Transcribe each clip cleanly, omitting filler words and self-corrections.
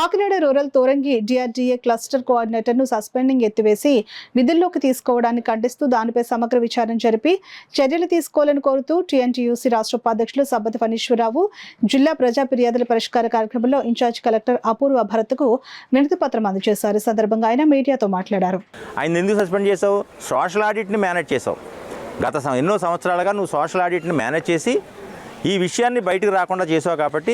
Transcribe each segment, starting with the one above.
Kakinada rural Thorangi DRDA cluster కోఆర్డినేటర్ను suspending ఎత్తివేసి విధుల్లోకి తీసుకోవడాన్ని ఖండిస్తూ దానిపై సమగ్ర విచారణ జరిపి చర్యలు తీసుకోవాలని కోరుతూ టీఎన్టీయూసీ రాష్ట్ర ఉపాధ్యక్షులు సబ్బతి ఫణీశ్వరరావు జిల్లా ప్రజా ఫిర్యాదుల పరిష్కార కార్యక్రమంలో ఇన్ఛార్జ్ కలెక్టర్ అపూర్వ భరత్కు వినతి పత్రం అందజేశారు. ఈ సందర్భంగా ఆయన మీడియాతో మాట్లాడారు. ఆయన ఎందుకు సస్పెండ్ చేసావు? సోషల్ ఆడిట్ని మేనేజ్ చేసావు. గత ఎన్నో సంవత్సరాలుగా నువ్వు సోషల్ ఆడిట్ని మేనేజ్ చేసి ఈ విషయాన్ని బయటకు రాకుండా చేసావు కాబట్టి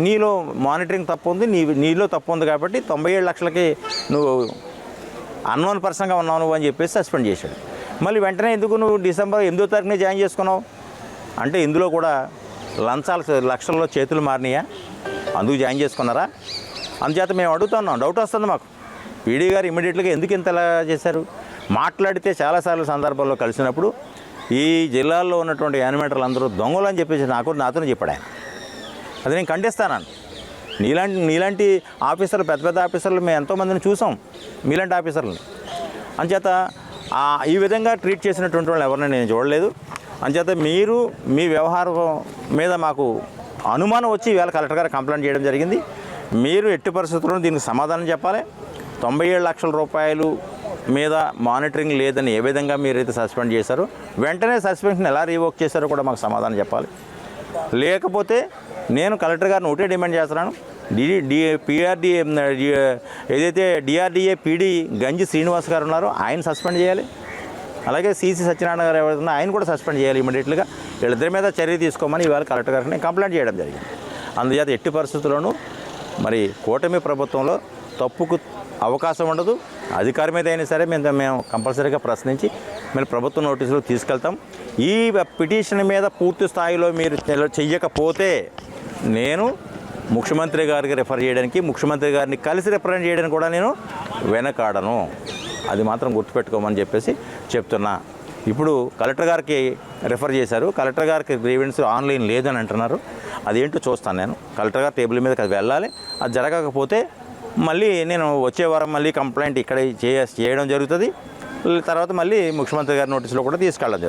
నీలో మానిటరింగ్ తప్పు ఉంది, నీలో తప్పు ఉంది కాబట్టి 97 లక్షలకి నువ్వు అన్నోన్ పర్సన్గా ఉన్నావు నువ్వు అని చెప్పేసి సస్పెండ్ చేశాడు. మళ్ళీ వెంటనే ఎందుకు నువ్వు డిసెంబర్ 8వ తారీఖునే జాయిన్ చేసుకున్నావు అంటే ఇందులో కూడా లంచాల లక్షల్లో చేతులు మారినాయా? అందుకు జాయిన్ చేసుకున్నారా? అందుచేత మేము అడుగుతున్నాం, డౌట్ వస్తుంది మాకు. పీడీ గారు ఇమీడియట్గా ఎందుకు ఇంతలా చేశారు? మాట్లాడితే చాలాసార్లు సందర్భాల్లో కలిసినప్పుడు ఈ జిల్లాల్లో ఉన్నటువంటి యానిమేటర్లు అందరూ దొంగలు అని చెప్పేసి నాతో చెప్పాడు ఆయన. అది నేను ఖండిస్తాను. నీలాంటి ఆఫీసర్లు, పెద్ద పెద్ద ఆఫీసర్లు మేము ఎంతోమందిని చూసాం, మీలాంటి ఆఫీసర్లని. అంచేత ఈ విధంగా ట్రీట్ చేసినటువంటి వాళ్ళు ఎవరిని నేను చూడలేదు. అంచేత మీరు మీ వ్యవహారం మీద మాకు అనుమానం వచ్చి ఈవేళ కలెక్టర్ గారు కంప్లైంట్ చేయడం జరిగింది. మీరు ఎట్టి పరిస్థితుల్లో దీనికి సమాధానం చెప్పాలి. 97 లక్షల రూపాయలు మీద మానిటరింగ్ లేదని ఏ విధంగా మీరైతే సస్పెండ్ చేశారో వెంటనే సస్పెన్షన్ ఎలా రీవోక్ చేశారో కూడా మాకు సమాధానం చెప్పాలి. లేకపోతే నేను కలెక్టర్ గారిని ఒకటే డిమాండ్ చేస్తున్నాను, ఏదైతే డిఆర్డీఏ పీడీ గంజి శ్రీనివాస్ గారు ఉన్నారో ఆయన సస్పెండ్ చేయాలి. అలాగే సిసి సత్యనారాయణ గారు ఎవరైనా ఆయన కూడా సస్పెండ్ చేయాలి ఇమీడియట్గా. వీళ్ళిద్దరి మీద చర్య తీసుకోమని ఇవాళ కలెక్టర్ గారికి నేను కంప్లైంట్ చేయడం జరిగింది. అందుచేత ఎట్టి పరిస్థితుల్లోనూ మరి కూటమి ప్రభుత్వంలో తప్పుకు అవకాశం ఉండదు. అధికారి మీద అయినా సరే మేము కంపల్సరీగా ప్రశ్నించి మీరు ప్రభుత్వ నోటీసులు తీసుకెళ్తాం. ఈ పిటిషన్ మీద పూర్తి స్థాయిలో మీరు చెయ్యకపోతే నేను ముఖ్యమంత్రి గారికి రిఫర్ చేయడానికి, ముఖ్యమంత్రి గారిని కలిసి రిప్రజెంట్ చేయడానికి కూడా నేను వెనకాడను. అది మాత్రం గుర్తుపెట్టుకోమని చెప్పేసి చెప్తున్నా. ఇప్పుడు కలెక్టర్ గారికి రిఫర్ చేశారు. కలెక్టర్ గారికి గ్రీవెన్స్ ఆన్లైన్ లేదని అంటున్నారు. అదేంటో చూస్తాను నేను. కలెక్టర్ గారు టేబుల్ మీద వెళ్ళాలి. అది జరగకపోతే మళ్ళీ నేను వచ్చే వారం మళ్ళీ కంప్లైంట్ ఇక్కడ చేయడం జరుగుతుంది. తర్వాత మళ్ళీ ముఖ్యమంత్రి గారి నోటీసులో కూడా తీసుకెళ్ళడం జరుగుతుంది.